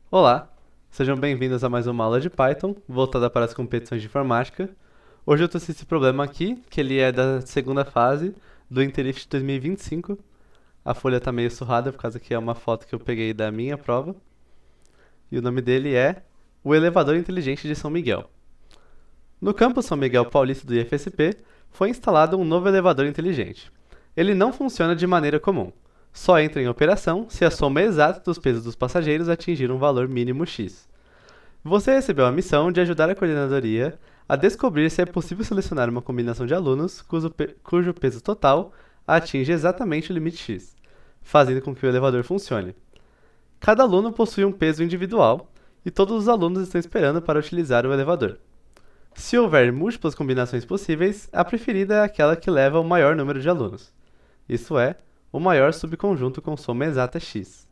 Olá, sejam bem-vindos a mais uma aula de Python, voltada para as competições de informática. Hoje eu trouxe esse problema aqui, que ele é da segunda fase do Interlift 2025. A folha está meio surrada, por causa que é uma foto que eu peguei da minha prova. E o nome dele é O Elevador Inteligente de São Miguel. No campus São Miguel Paulista do IFSP, foi instalado um novo elevador inteligente. Ele não funciona de maneira comum. Só entra em operação se a soma exata dos pesos dos passageiros atingir um valor mínimo X. Você recebeu a missão de ajudar a coordenadoria a descobrir se é possível selecionar uma combinação de alunos cujo peso total atinge exatamente o limite X, fazendo com que o elevador funcione. Cada aluno possui um peso individual e todos os alunos estão esperando para utilizar o elevador. Se houver múltiplas combinações possíveis, a preferida é aquela que leva o maior número de alunos, isso é, o maior subconjunto com soma exata x.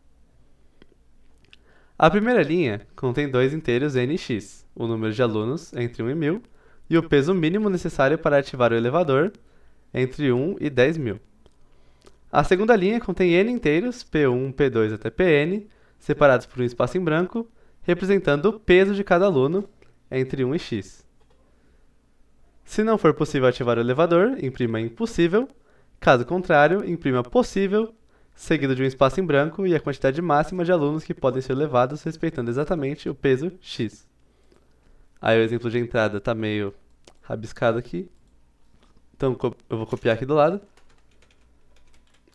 A primeira linha contém dois inteiros n e x, o número de alunos entre 1 e 1000 e o peso mínimo necessário para ativar o elevador entre 1 e 10.000. A segunda linha contém n inteiros, p1, p2 até pn, separados por um espaço em branco, representando o peso de cada aluno entre 1 e x. Se não for possível ativar o elevador, imprima impossível. Caso contrário, imprima possível, seguido de um espaço em branco e a quantidade máxima de alunos que podem ser levados, respeitando exatamente o peso x. Aí o exemplo de entrada está meio rabiscado aqui. Então eu vou copiar aqui do lado.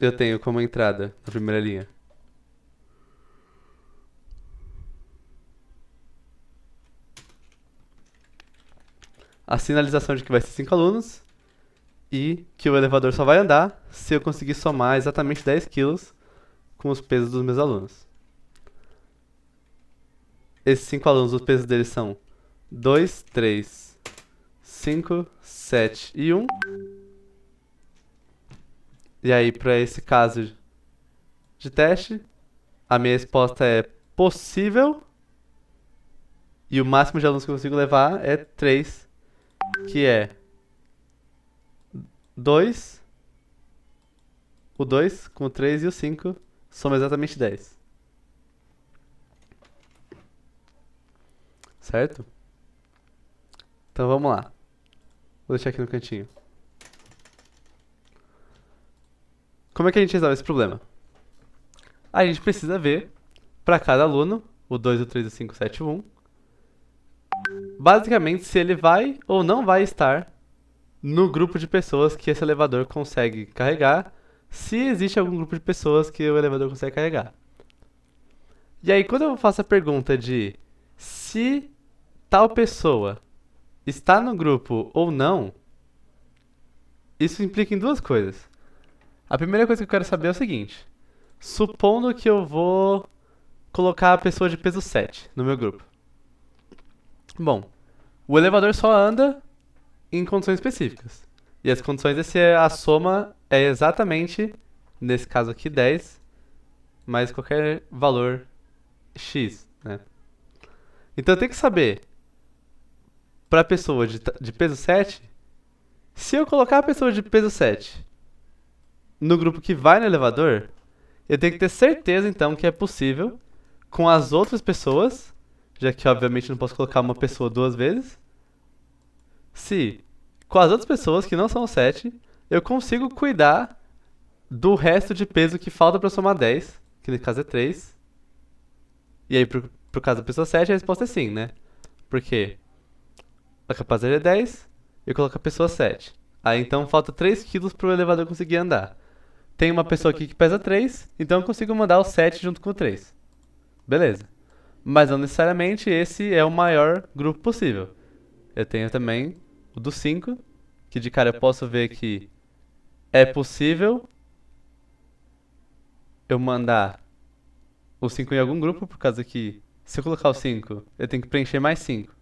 Eu tenho como entrada, na primeira linha, a sinalização de que vai ser 5 alunos e que o elevador só vai andar se eu conseguir somar exatamente 10 quilos com os pesos dos meus alunos. Esses 5 alunos, os pesos deles são 2, 3, 5, 7 e 1. E aí, para esse caso de teste, a minha resposta é possível e o máximo de alunos que eu consigo levar é 3, que é 2, o 2 com o 3 e o 5 soma exatamente 10. Certo? Então vamos lá. Vou deixar aqui no cantinho. Como é que a gente resolve esse problema? A gente precisa ver, para cada aluno, o 2, o 3, o 5, o 7 e o 1, basicamente se ele vai ou não vai estar no grupo de pessoas que esse elevador consegue carregar, se existe algum grupo de pessoas que o elevador consegue carregar. E aí, quando eu faço a pergunta de se tal pessoa está no grupo ou não, isso implica em duas coisas. A primeira coisa que eu quero saber é o seguinte: supondo que eu vou colocar a pessoa de peso 7 no meu grupo. Bom, o elevador só anda em condições específicas. E as condições a soma é exatamente, nesse caso aqui, 10, mais qualquer valor x, né? Então eu tenho que saber, para a pessoa de peso 7, se eu colocar a pessoa de peso 7 no grupo que vai no elevador, eu tenho que ter certeza então que é possível com as outras pessoas, já que obviamente não posso colocar uma pessoa duas vezes, se com as outras pessoas que não são 7, eu consigo cuidar do resto de peso que falta para somar 10, que no caso é 3. E aí, pro caso da pessoa 7, a resposta é sim, né? Porque a capacidade é 10, eu coloco a pessoa 7. Aí então falta 3 quilos pro elevador conseguir andar. Tem uma pessoa aqui que pesa 3, então eu consigo mandar o 7 junto com o 3. Beleza. Mas não necessariamente esse é o maior grupo possível. Eu tenho também o do 5, que de cara eu posso ver que é possível eu mandar o 5 em algum grupo, por causa que se eu colocar o 5, eu tenho que preencher mais 5.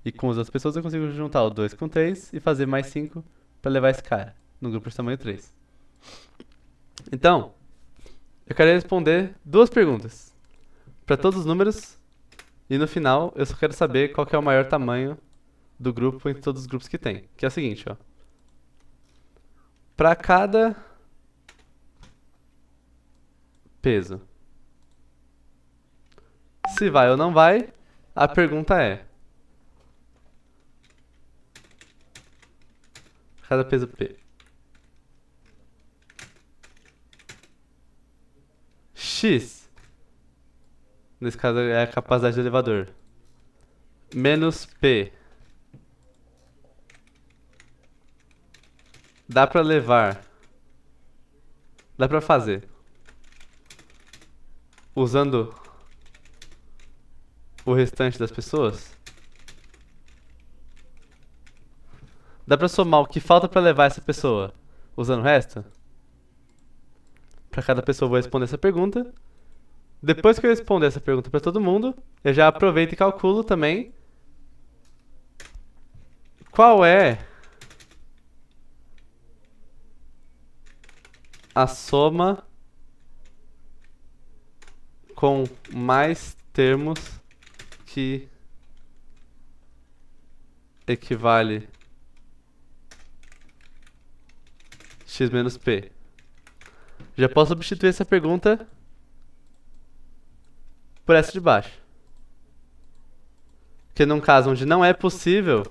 E com as outras pessoas eu consigo juntar o 2 com o 3 e fazer mais 5 para levar esse cara no grupo de tamanho 3. Então, eu quero responder duas perguntas para todos os números e no final eu só quero saber qual que é o maior tamanho do grupo entre todos os grupos que tem. Que é o seguinte, ó. Para cada peso, Se vai ou não vai, a pergunta é: cada peso P. X, nesse caso é a capacidade do elevador, menos P. Dá pra levar, dá pra fazer, usando o restante das pessoas? Dá pra somar o que falta pra levar essa pessoa, usando o resto? Pra cada pessoa eu vou responder essa pergunta. Depois que eu responder essa pergunta pra todo mundo, eu já aproveito e calculo também qual é a soma com mais termos que equivale x menos p. Já posso substituir essa pergunta por essa de baixo. Porque num caso onde não é possível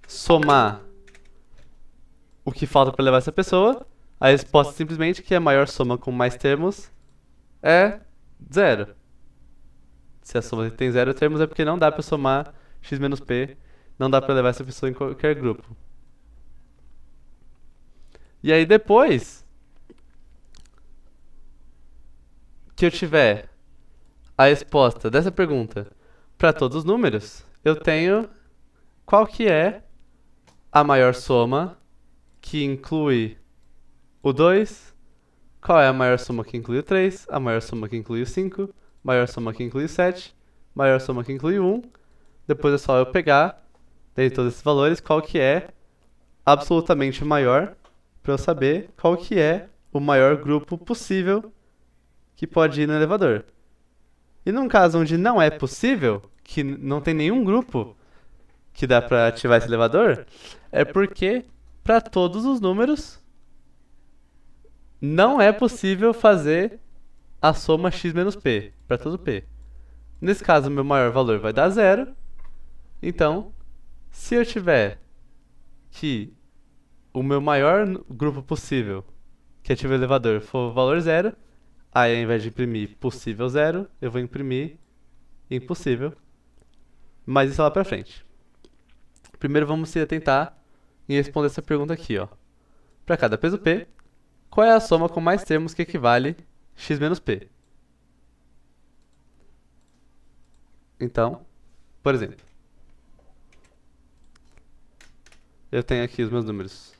somar o que falta para levar essa pessoa, a resposta é simplesmente que a maior soma com mais termos é zero. Se a soma tem zero termos é porque não dá para somar x menos p, não dá para levar essa pessoa em qualquer grupo. E aí depois que eu tiver a resposta dessa pergunta para todos os números, eu tenho qual que é a maior soma que inclui o 2, qual é a maior soma que inclui o 3, a maior soma que inclui o 5, maior soma que inclui o 7, maior soma que inclui o 1. Depois é só eu pegar, dentre todos esses valores, qual que é absolutamente maior, para eu saber qual que é o maior grupo possível que pode ir no elevador. E num caso onde não é possível, que não tem nenhum grupo que dá para ativar esse elevador, é porque para todos os números não é possível fazer a soma x menos p, para todo p. Nesse caso, o meu maior valor vai dar zero. Então, se eu tiver que o meu maior grupo possível que ativa o elevador for o valor zero, aí ao invés de imprimir possível zero, eu vou imprimir impossível. Mas isso é lá pra frente. Primeiro vamos se atentar em responder essa pergunta aqui, ó. Para cada peso P, qual é a soma com mais termos que equivale x menos p? Então, por exemplo, eu tenho aqui os meus números.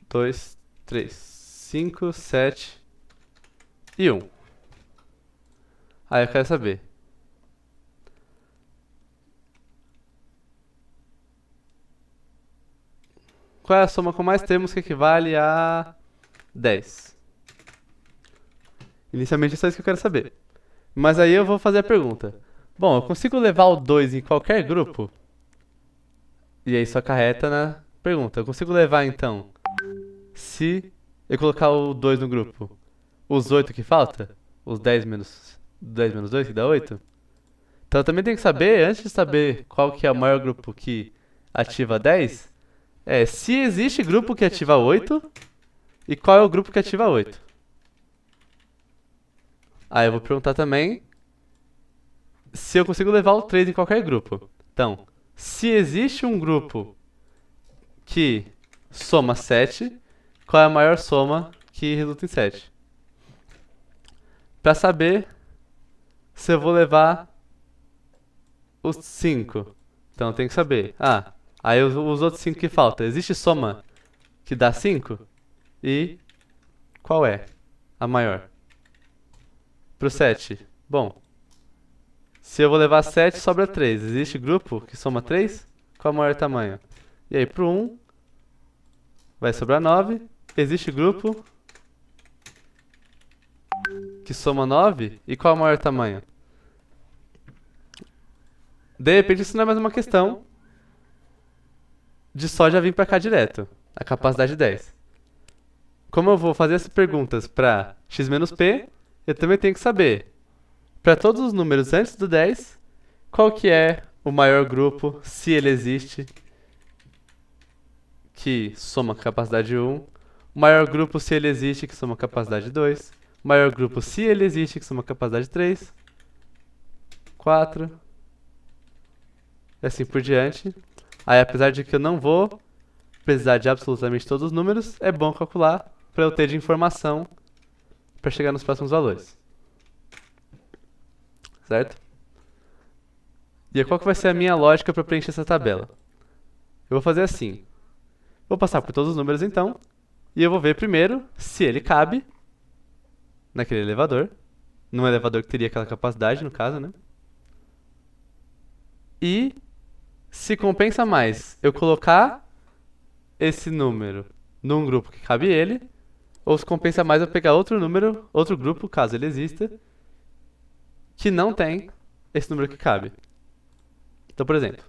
Dois, três, 5, 7 e 1. Aí eu quero saber. Qual é a soma com mais termos que equivale a 10? Inicialmente é só isso que eu quero saber. Mas aí eu vou fazer a pergunta. Bom, eu consigo levar o 2 em qualquer grupo? E aí isso acarreta na pergunta. Eu consigo levar então, se eu colocar o 2 no grupo, os 8 que falta? Os 10 menos 2 que dá 8? Então eu também tenho que saber, antes de saber qual que é o maior grupo que ativa 10, se existe grupo que ativa 8 e qual é o grupo que ativa 8. Aí eu vou perguntar também se eu consigo levar o 3 em qualquer grupo. Então, se existe um grupo que soma 7, qual é a maior soma que resulta em 7? Para saber se eu vou levar os 5. Então eu tenho que saber. Aí os outros 5 que faltam. Existe soma que dá 5? E qual é a maior? Pro 7. Bom, se eu vou levar 7, sobra 3. Existe grupo que soma 3? Qual é o maior tamanho? E aí pro 1 vai sobrar 9. Existe grupo que soma 9? E qual é o maior tamanho? De repente isso não é mais uma questão. de só já vir pra cá direto. A capacidade 10. Como eu vou fazer essas perguntas para x menos p, eu também tenho que saber, para todos os números antes do 10, qual que é o maior grupo, se ele existe, que soma a capacidade 1, o maior grupo, se ele existe, que soma a capacidade 2, o maior grupo, se ele existe, que soma a capacidade 3, 4, e assim por diante. Aí, apesar de que eu não vou precisar de absolutamente todos os números, é bom calcular para eu ter de informação para chegar nos próximos valores. Certo? E aí, qual que vai ser a minha lógica para preencher essa tabela? Eu vou fazer assim. Vou passar por todos os números então, e eu vou ver primeiro se ele cabe naquele elevador, num elevador que teria aquela capacidade, no caso, né? E se compensa mais eu colocar esse número num grupo que cabe ele, ou se compensa mais eu pegar outro número, outro grupo, caso ele exista, que não tem esse número que cabe. Então, por exemplo,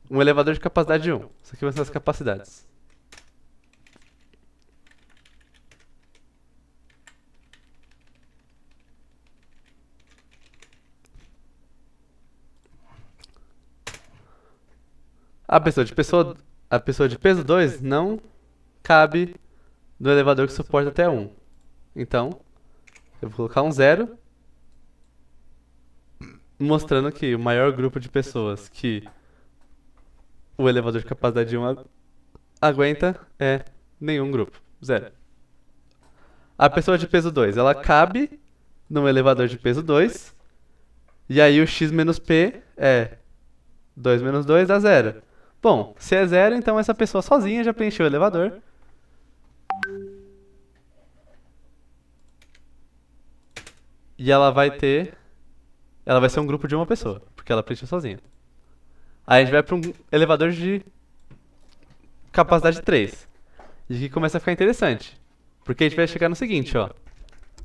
um elevador de capacidade 1. Isso aqui vão ser as capacidades. A pessoa de peso 2 não cabe no elevador que suporta até 1. Então, eu vou colocar um 0, mostrando que o maior grupo de pessoas que o elevador de capacidade 1 aguenta é nenhum grupo. 0. A pessoa de peso 2, ela cabe num elevador de peso 2, e aí o x menos p é 2 menos 2 dá 0. Bom, se é 0, então essa pessoa sozinha já preencheu o elevador. E ela vai ser um grupo de uma pessoa, porque ela preencheu sozinha. Aí a gente vai para um elevador de capacidade 3. E aqui começa a ficar interessante. Porque a gente vai chegar no seguinte, ó.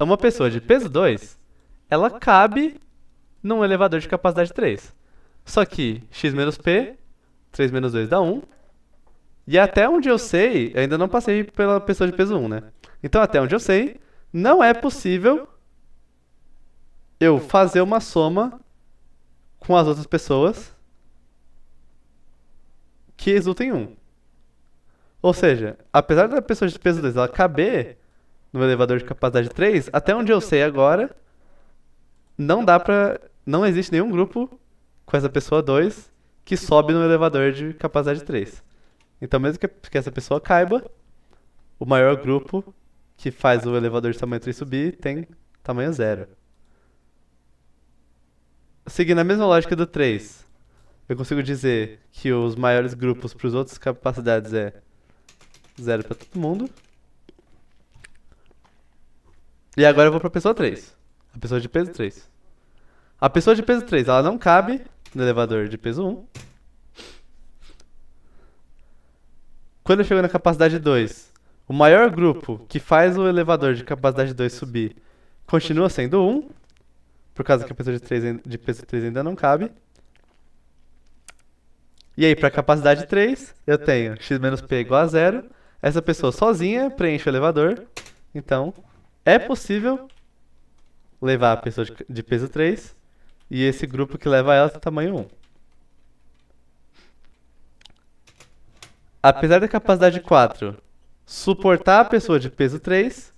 Uma pessoa de peso 2, ela cabe num elevador de capacidade 3. Só que x menos p, 3 menos 2 dá 1. E até onde eu sei, eu ainda não passei pela pessoa de peso 1, né? Então até onde eu sei, não é possível eu fazer uma soma com as outras pessoas que resultam em 1. Ou seja, apesar da pessoa de peso 2 ela caber no elevador de capacidade 3, até onde eu sei agora, não existe nenhum grupo com essa pessoa 2 que sobe no elevador de capacidade 3. Então, mesmo que essa pessoa caiba, o maior grupo que faz o elevador de tamanho 3 subir tem tamanho 0. Seguindo a mesma lógica do 3, eu consigo dizer que os maiores grupos para os outros capacidades é 0 para todo mundo. E agora eu vou para a pessoa 3. A pessoa de peso 3. A pessoa de peso 3, ela não cabe no elevador de peso 1. Quando eu chego na capacidade 2, o maior grupo que faz o elevador de capacidade 2 subir continua sendo 1, por causa que a pessoa de peso 3 ainda não cabe. E aí, para a capacidade 3, eu tenho x menos p igual a 0. Essa pessoa sozinha preenche o elevador. Então, é possível levar a pessoa de peso 3 e esse grupo que leva ela tem tamanho 1. Apesar da capacidade 4 suportar a pessoa de peso 3,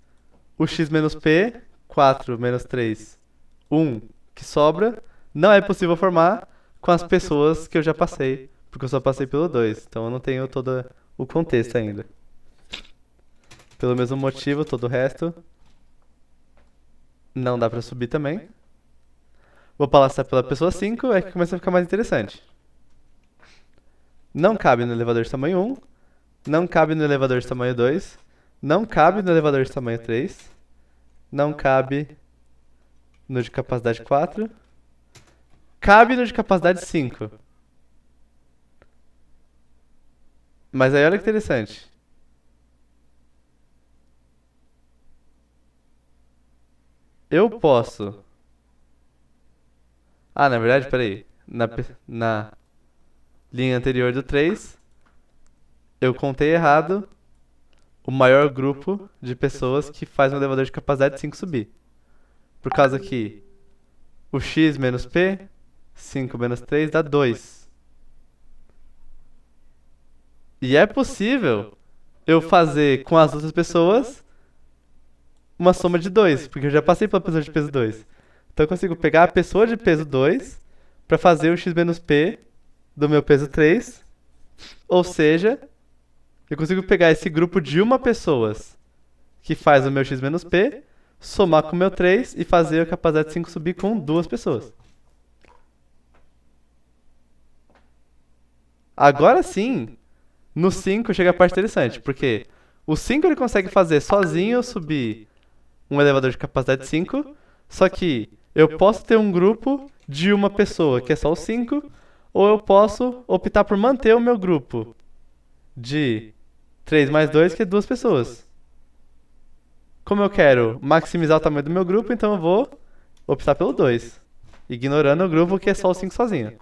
o x menos p, 4 menos 3, 1, que sobra, não é possível formar com as pessoas que eu já passei, porque eu só passei pelo 2, então eu não tenho todo o contexto ainda. Pelo mesmo motivo, todo o resto não dá pra subir também. Vou passar pela pessoa 5, é que começa a ficar mais interessante. Não cabe no elevador de tamanho 1, não cabe no elevador de tamanho 2, não cabe no elevador de tamanho 3, não cabe no de capacidade 4, cabe no de capacidade 5. Mas aí olha que interessante. Eu posso... na verdade, peraí. Na linha anterior do 3, eu contei errado o maior grupo de pessoas que faz um elevador de capacidade 5 subir. Por causa que o x menos p, 5 menos 3 dá 2. E é possível eu fazer com as outras pessoas uma soma de 2, porque eu já passei pela pessoa de peso 2. Então eu consigo pegar a pessoa de peso 2 para fazer o x menos p do meu peso 3. Ou seja, eu consigo pegar esse grupo de uma pessoas que faz o meu x menos p, somar com o meu 3 e fazer a capacidade 5 subir com duas pessoas. Agora sim, no 5 chega a parte interessante, porque o 5 ele consegue fazer sozinho subir um elevador de capacidade 5, só que eu posso ter um grupo de uma pessoa, que é só o 5, ou eu posso optar por manter o meu grupo de 3 mais 2, que é duas pessoas. Como eu quero maximizar o tamanho do meu grupo, então eu vou optar pelo 2, ignorando o grupo que é só o 5 sozinho.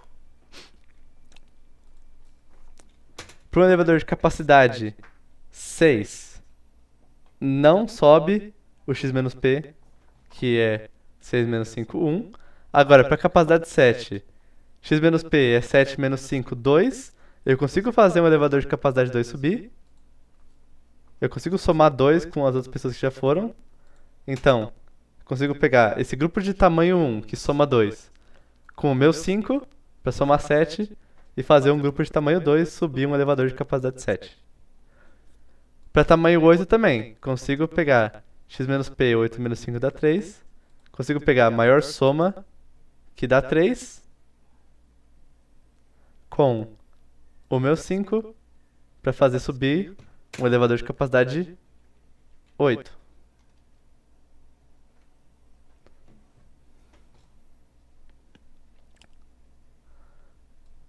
Para um elevador de capacidade 6, não sobe o x menos p, que é 6 menos 5, 1. Agora, para a capacidade 7, x menos p é 7 menos 5, 2. Eu consigo fazer um elevador de capacidade 2 subir. Eu consigo somar 2 com as outras pessoas que já foram. Então, consigo pegar esse grupo de tamanho 1, que soma 2, com o meu 5, para somar 7, e fazer um grupo de tamanho 2 subir um elevador de capacidade 7. Para tamanho 8 também, consigo pegar x menos p, 8 menos 5 dá 3. Consigo pegar a maior soma, que dá 3, com o meu 5, para fazer subir um elevador de capacidade 8.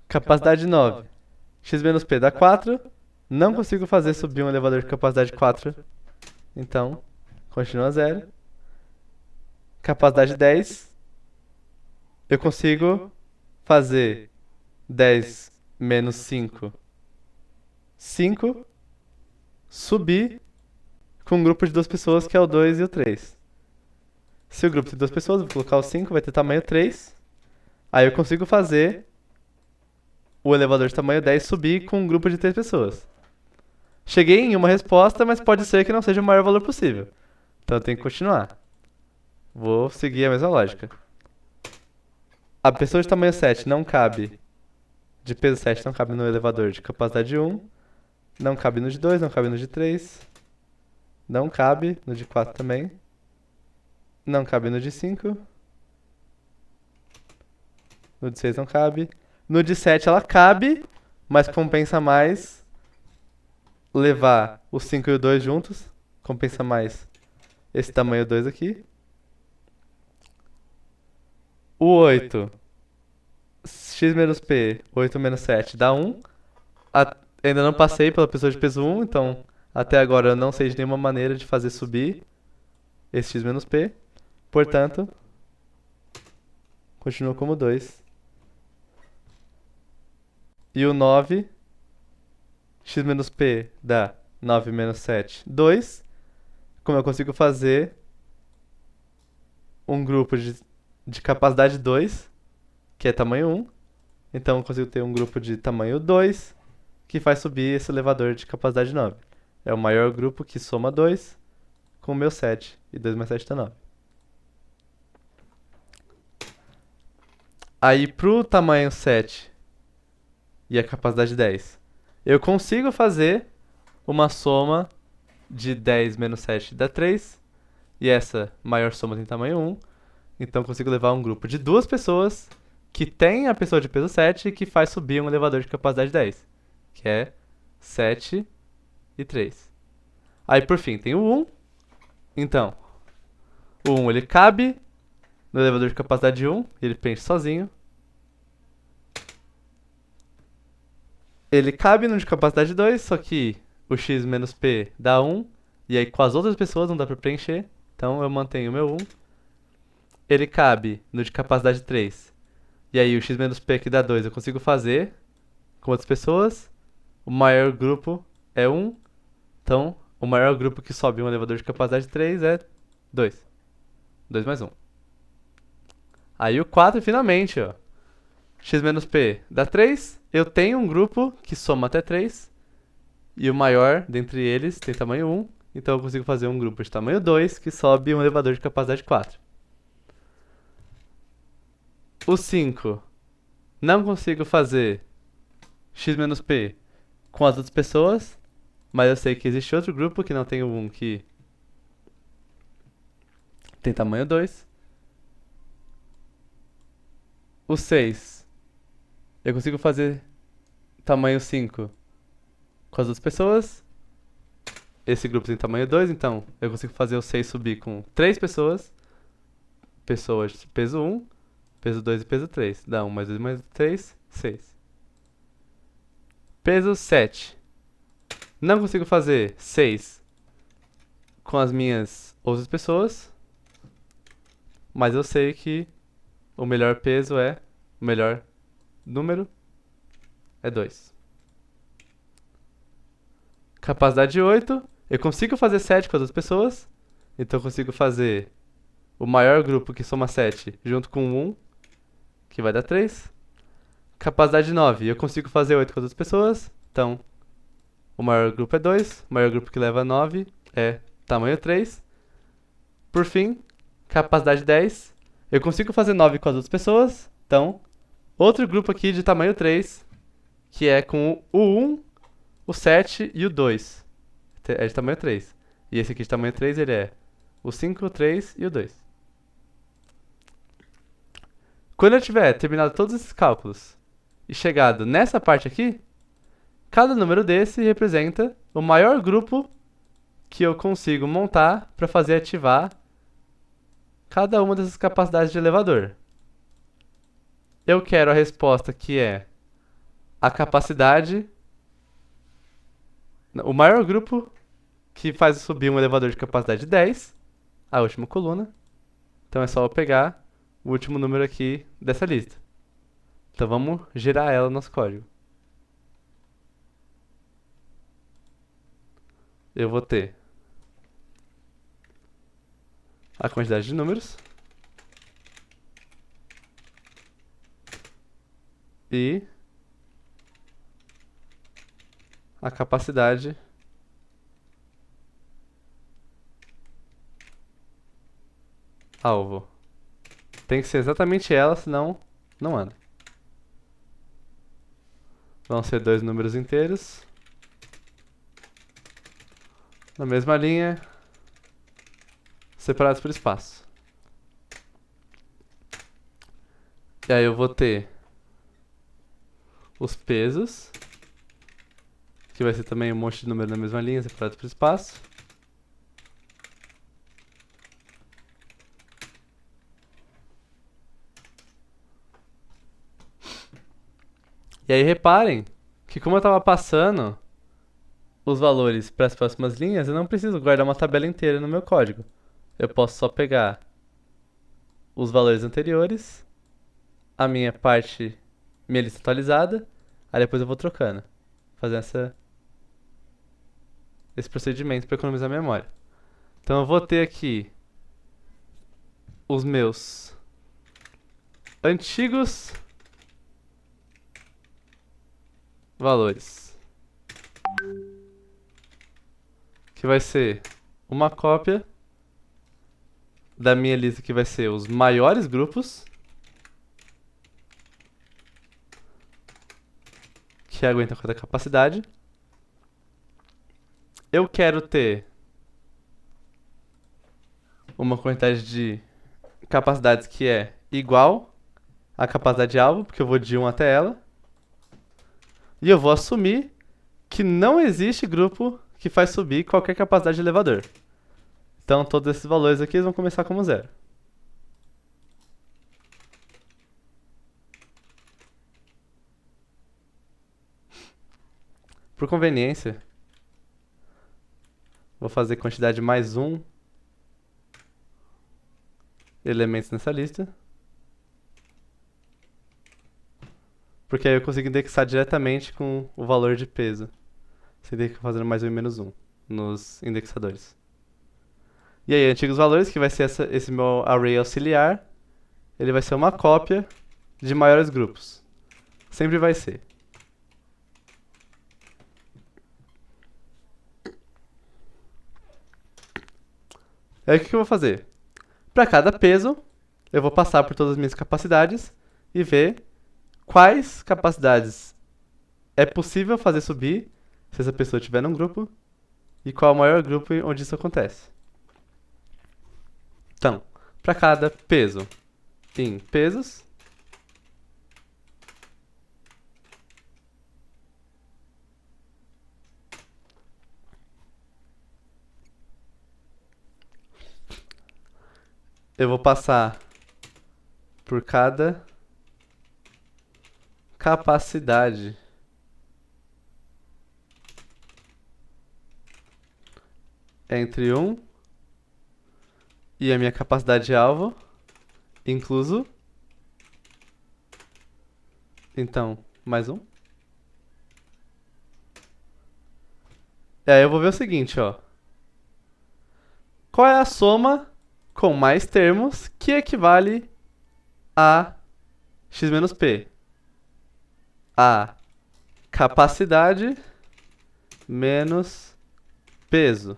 Capacidade 9. X menos P dá 4. Não consigo fazer subir um elevador de capacidade 4. Então, continua 0. Capacidade 10. Eu consigo fazer 10 menos 5, 5. Subir com um grupo de duas pessoas, que é o 2 e o 3. Se o grupo tem duas pessoas, eu vou colocar o 5, vai ter tamanho 3. Aí eu consigo fazer o elevador de tamanho 10 subir com um grupo de 3 pessoas. Cheguei em uma resposta, mas pode ser que não seja o maior valor possível. Então eu tenho que continuar. Vou seguir a mesma lógica. A pessoa de tamanho 7 não cabe, de peso 7 não cabe no elevador de capacidade 1. Não cabe no de 2, não cabe no de 3. Não cabe no de 4 também. Não cabe no de 5. No de 6 não cabe. No de 7 ela cabe, mas compensa mais levar o 5 e o 2 juntos. Compensa mais esse tamanho 2 aqui. O 8, x menos p, 8 menos 7 dá 1. Ainda não passei pela pessoa de peso 1, então até agora eu não sei de nenhuma maneira de fazer subir esse x menos p. Portanto, continua como 2. E o 9, x menos p dá 9 menos 7, 2. Como eu consigo fazer um grupo de capacidade 2, que é tamanho 1. Então eu consigo ter um grupo de tamanho 2, que faz subir esse elevador de capacidade 9. É o maior grupo que soma 2 com o meu 7. E 2 mais 7 dá 9. Aí pro tamanho 7 e a capacidade 10, eu consigo fazer uma soma de 10 menos 7 dá 3. E essa maior soma tem tamanho 1. Então eu consigo levar um grupo de duas pessoas que tem a pessoa de peso 7 e que faz subir um elevador de capacidade 10. Que é 7 e 3. Aí por fim tem o 1. Então, o 1 ele cabe no elevador de capacidade 1. Ele preenche sozinho. Ele cabe no de capacidade 2, só que o x menos p dá 1. E aí com as outras pessoas não dá pra preencher. Então eu mantenho o meu 1. Ele cabe no de capacidade 3. E aí o x menos p que dá 2 eu consigo fazer com outras pessoas. O maior grupo é 1. Então, o maior grupo que sobe um elevador de capacidade 3 é 2. 2 mais 1. Aí o 4, finalmente, ó. X menos P dá 3. Eu tenho um grupo que soma até 3. E o maior dentre eles tem tamanho 1. Então eu consigo fazer um grupo de tamanho 2 que sobe um elevador de capacidade 4. O 5. Não consigo fazer x menos p com as outras pessoas. Mas eu sei que existe outro grupo que não tem o 1 que tem tamanho 2. O 6. Eu consigo fazer tamanho 5 com as outras pessoas. Esse grupo tem tamanho 2, então eu consigo fazer o 6 subir com 3 pessoas. Pessoas peso 1, peso 2 e peso 3. Dá 1 mais 2 mais 3, 6. Peso 7. Não consigo fazer 6 com as minhas outras pessoas. Mas eu sei que o melhor peso é... O melhor número é 2. Capacidade 8. Eu consigo fazer 7 com as outras pessoas. Então eu consigo fazer o maior grupo que soma 7 junto com 1, que vai dar 3. Capacidade 9. Eu consigo fazer 8 com as outras pessoas. Então, o maior grupo é 2. O maior grupo que leva 9 é tamanho 3. Por fim, capacidade 10. Eu consigo fazer 9 com as outras pessoas. Então, outro grupo aqui de tamanho 3, que é com o 1, o 7 e o 2. É de tamanho 3. E esse aqui de tamanho 3, ele é o 5, o 3 e o 2. Quando eu tiver terminado todos esses cálculos e chegado nessa parte aqui, cada número desse representa o maior grupo que eu consigo montar para fazer ativar cada uma dessas capacidades de elevador. Eu quero a resposta que é a capacidade... O maior grupo que faz subir um elevador de capacidade 10, a última coluna. Então é só eu pegar o último número aqui dessa lista. Então vamos gerar ela no nosso código. Eu vou ter a quantidade de números e a capacidade alvo. Tem que ser exatamente ela, senão não anda. Vão ser 2 números inteiros na mesma linha, separados por espaço. E aí eu vou ter os pesos, que vai ser também um monte de número na mesma linha, separado por espaço. E aí reparem que como eu estava passando os valores para as próximas linhas, eu não preciso guardar uma tabela inteira no meu código. Eu posso só pegar os valores anteriores, a minha parte, minha lista atualizada, aí depois eu vou trocando, fazendo esse procedimento para economizar memória. Então eu vou ter aqui os meus antigos valores, que vai ser uma cópia da minha lista, que vai ser os maiores grupos, que aguentam cada capacidade. Eu quero ter uma quantidade de capacidades que é igual à capacidade alvo, porque eu vou de 1 até ela. E eu vou assumir que não existe grupo que faz subir qualquer capacidade de elevador. Então todos esses valores aqui vão começar como 0. Por conveniência, vou fazer quantidade mais 1 elementos nessa lista. Porque aí eu consigo indexar diretamente com o valor de peso. sem ter que fazer mais um e menos um nos indexadores. E aí, antigos valores, que vai ser esse meu array auxiliar, ele vai ser uma cópia de maiores grupos. Sempre vai ser. Aí o que eu vou fazer? Para cada peso, eu vou passar por todas as minhas capacidades e ver quais capacidades é possível fazer subir se essa pessoa estiver num grupo e qual é o maior grupo onde isso acontece. Então, para cada peso em pesos, eu vou passar por cada capacidade entre 1 e a minha capacidade alvo, incluso. Então, mais um. E aí eu vou ver o seguinte, ó. Qual é a soma com mais termos que equivale a x menos p? A capacidade menos peso.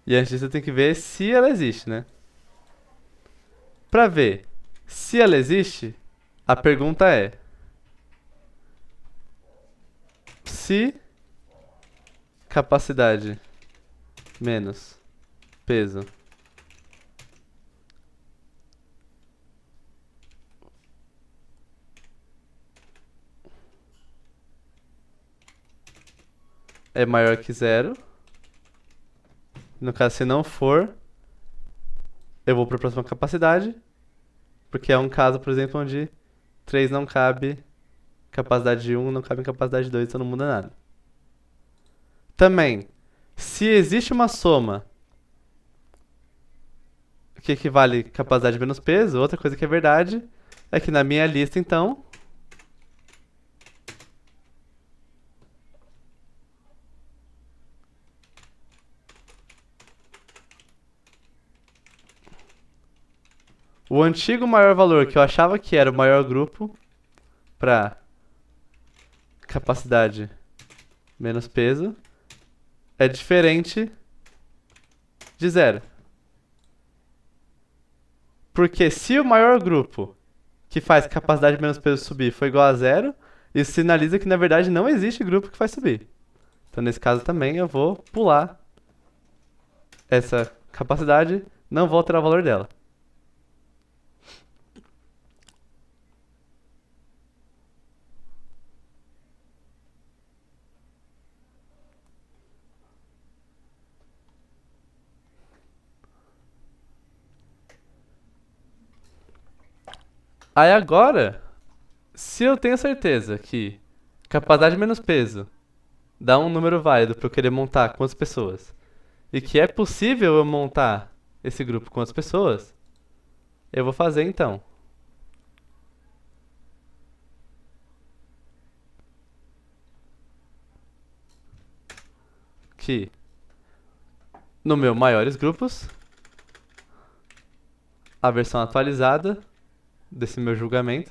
E antes disso eu tenho que ver se ela existe, né? Para ver se ela existe, a pergunta é: se capacidade menos peso é maior que zero, no caso se não for, eu vou para a próxima capacidade, porque é um caso, por exemplo, onde 3 não cabe, capacidade de 1 não cabe em capacidade de 2, então não muda nada. Também, se existe uma soma que equivale a capacidade menos peso, outra coisa que é verdade é que na minha lista, então, o antigo maior valor que eu achava que era o maior grupo para capacidade menos peso é diferente de zero. Porque se o maior grupo que faz capacidade menos peso subir for igual a zero, isso sinaliza que na verdade não existe grupo que faz subir. Então nesse caso também eu vou pular essa capacidade, não vou alterar o valor dela. Aí agora, se eu tenho certeza que capacidade menos peso dá um número válido para eu querer montar com as pessoas, e que é possível eu montar esse grupo com as pessoas, eu vou fazer então que no meu maiores grupos, a versão atualizada desse meu julgamento,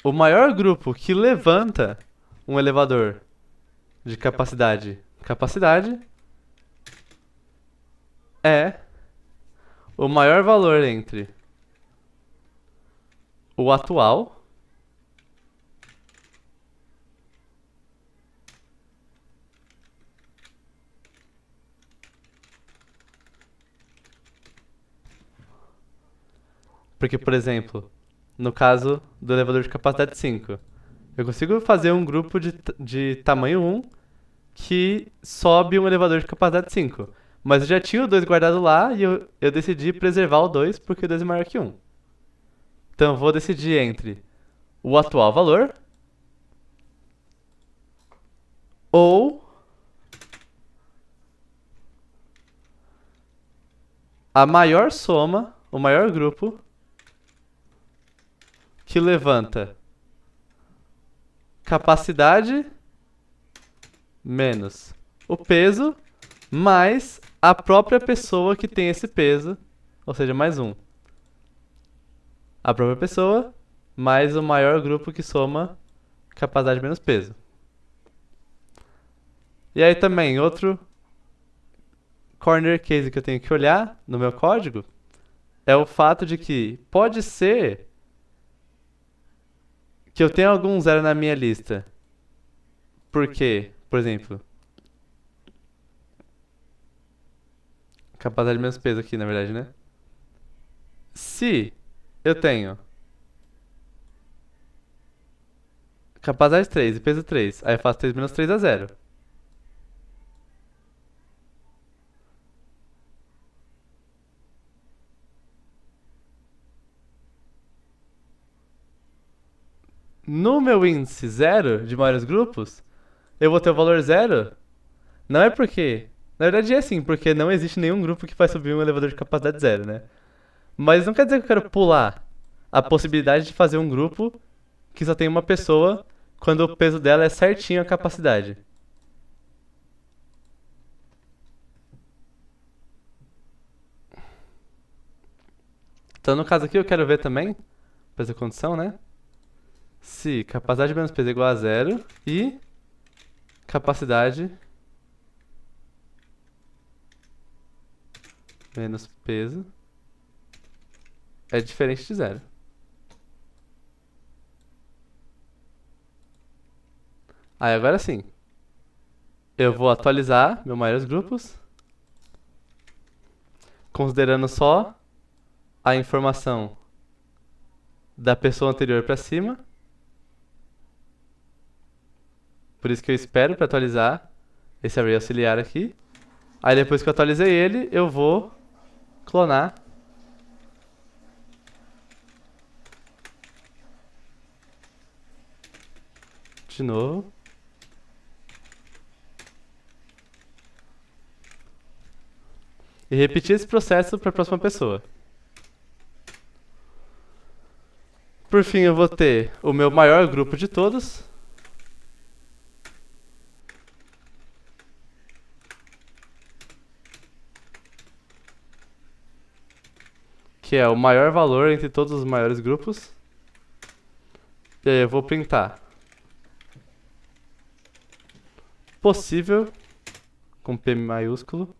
o maior grupo que levanta um elevador de capacidade é o maior valor entre o atual porque, por exemplo, no caso do elevador de capacidade 5, eu consigo fazer um grupo de tamanho 1 que sobe um elevador de capacidade 5. Mas eu já tinha o 2 guardado lá e eu decidi preservar o 2 porque o 2 é maior que 1. Então eu vou decidir entre o atual valor ou a maior soma, o maior grupo que levanta capacidade menos o peso mais a própria pessoa que tem esse peso, ou seja, mais um. A própria pessoa mais o maior grupo que soma capacidade menos peso. E aí também, outro corner case que eu tenho que olhar no meu código é o fato de que pode ser que eu tenha algum zero na minha lista. Porque, por exemplo, capacidade menos peso aqui, na verdade, né? Se eu tenho capacidade 3 e peso 3, aí eu faço 3 menos 3 a 0. No meu índice zero de maiores grupos, eu vou ter o valor zero. Não é porque. Na verdade é assim, porque não existe nenhum grupo que faz subir um elevador de capacidade zero, né? Mas não quer dizer que eu quero pular a possibilidade de fazer um grupo que só tem uma pessoa quando o peso dela é certinho a capacidade. Então no caso aqui eu quero ver também, pra essa condição, né? Se capacidade menos peso é igual a zero e capacidade menos peso é diferente de zero. Aí agora sim, eu vou atualizar meus maiores grupos, considerando só a informação da pessoa anterior para cima. Por isso que eu espero para atualizar esse array auxiliar aqui. Aí depois que eu atualizei ele, eu vou clonar de novo. E repetir esse processo para a próxima pessoa. Por fim, eu vou ter o meu maior grupo de todos. Que é o maior valor entre todos os maiores grupos. E aí eu vou printar possível, com P maiúsculo,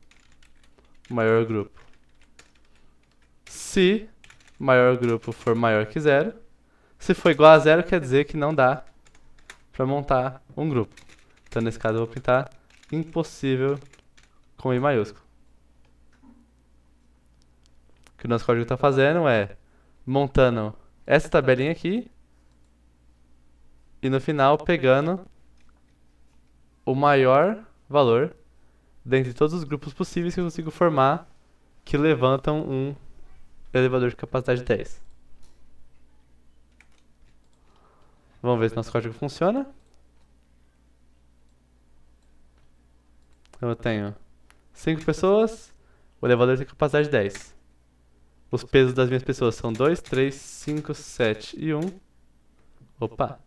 maior grupo. Se maior grupo for maior que zero, se for igual a zero, quer dizer que não dá para montar um grupo. Então nesse caso eu vou printar impossível com I maiúsculo. O que o nosso código está fazendo é montando essa tabelinha aqui e no final pegando o maior valor dentre todos os grupos possíveis que eu consigo formar que levantam um elevador de capacidade 10. Vamos ver se nosso código funciona. Então eu tenho 5 pessoas, o elevador tem capacidade 10. Os pesos das minhas pessoas são 2, 3, 5, 7 e 1. Opa!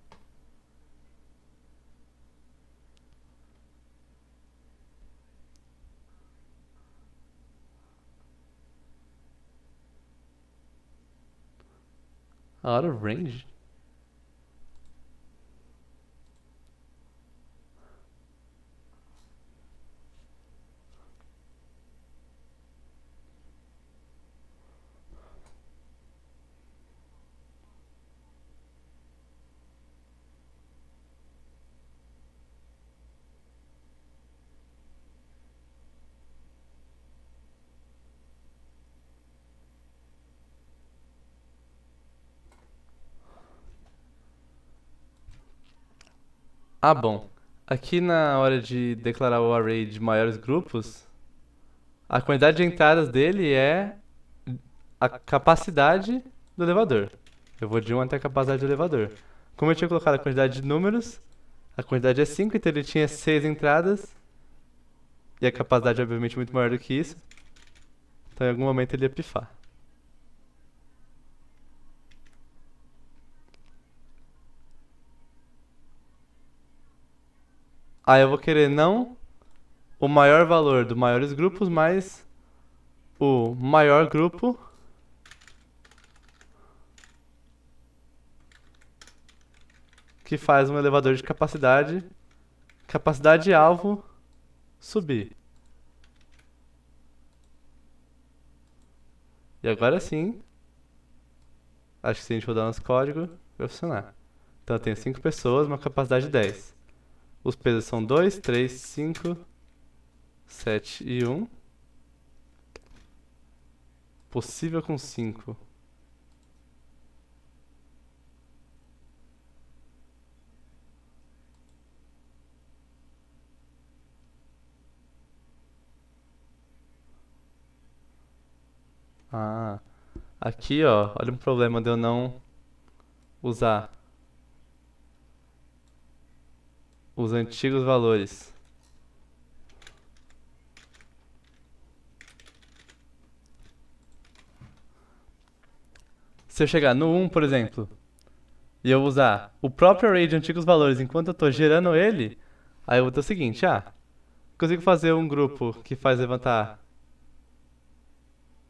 Out of range? Ah, bom. Aqui na hora de declarar o array de maiores grupos, a quantidade de entradas dele é a capacidade do elevador. Eu vou de 1 até a capacidade do elevador. Como eu tinha colocado a quantidade de números, a quantidade é 5, então ele tinha 6 entradas. E a capacidade é obviamente muito maior do que isso. Então em algum momento ele ia pifar. Aí eu vou querer não o maior valor dos maiores grupos, mas o maior grupo que faz um elevador de capacidade alvo subir. E agora sim, acho que se a gente rodar nosso código, vai funcionar. Então eu tenho 5 pessoas, uma capacidade de 10. Os pesos são 2, 3, 5, 7 e 1. Possível com 5. Ah, aqui ó, olha um problema de eu não usar os antigos valores. Se eu chegar no 1, por exemplo, e eu usar o próprio array de antigos valores enquanto eu estou gerando ele, aí eu vou ter o seguinte, consigo fazer um grupo que faz levantar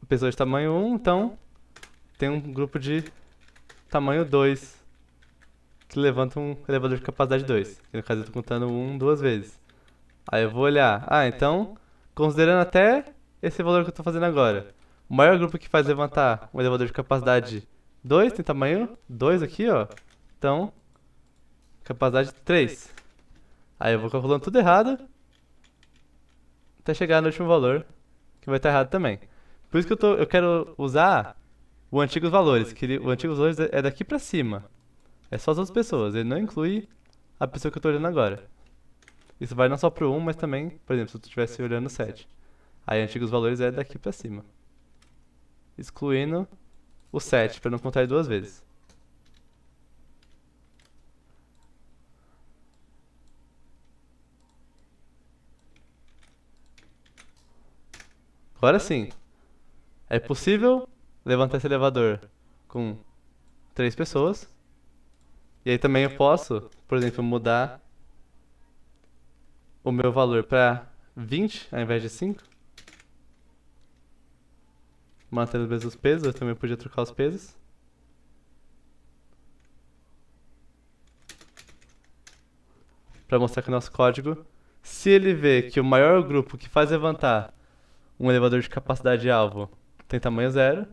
pessoas de tamanho 1, então tem um grupo de tamanho 2 que levanta um elevador de capacidade 2. Que no caso eu estou contando 1 duas vezes. Aí eu vou olhar, então, considerando até esse valor que eu estou fazendo agora, o maior grupo que faz levantar um elevador de capacidade 2 tem tamanho 2 aqui, ó. Então, capacidade 3. Aí eu vou calculando tudo errado até chegar no último valor, que vai estar errado também. Por isso que eu quero usar o antigos valores, que o antigos valores é daqui pra cima. É só as outras pessoas, ele não inclui a pessoa que eu tô olhando agora. Isso vai não só pro 1, mas também, por exemplo, se eu estivesse olhando o 7. Aí antigos valores é daqui pra cima. Excluindo o 7, pra não contar ele duas vezes. Agora sim, é possível levantar esse elevador com 3 pessoas. E aí também eu posso, por exemplo, mudar o meu valor para 20 ao invés de 5. Mantendo os mesmos pesos, eu também podia trocar os pesos. Para mostrar que o nosso código, se ele vê que o maior grupo que faz levantar um elevador de capacidade alvo tem tamanho 0,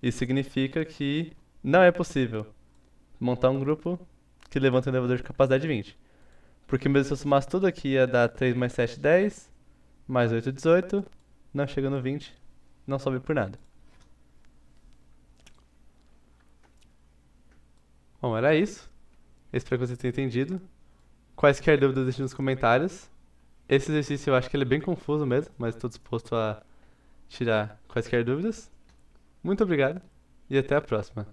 isso significa que não é possível montar um grupo que levanta um elevador de capacidade 20. Porque mesmo se eu somasse tudo aqui ia dar 3 mais 7, 10, mais 8, 18, não chega no 20, não sobe por nada. Bom, era isso. Espero que você tenha entendido. Quaisquer dúvidas, deixe nos comentários. Esse exercício eu acho que ele é bem confuso mesmo, mas estou disposto a tirar quaisquer dúvidas. Muito obrigado e até a próxima.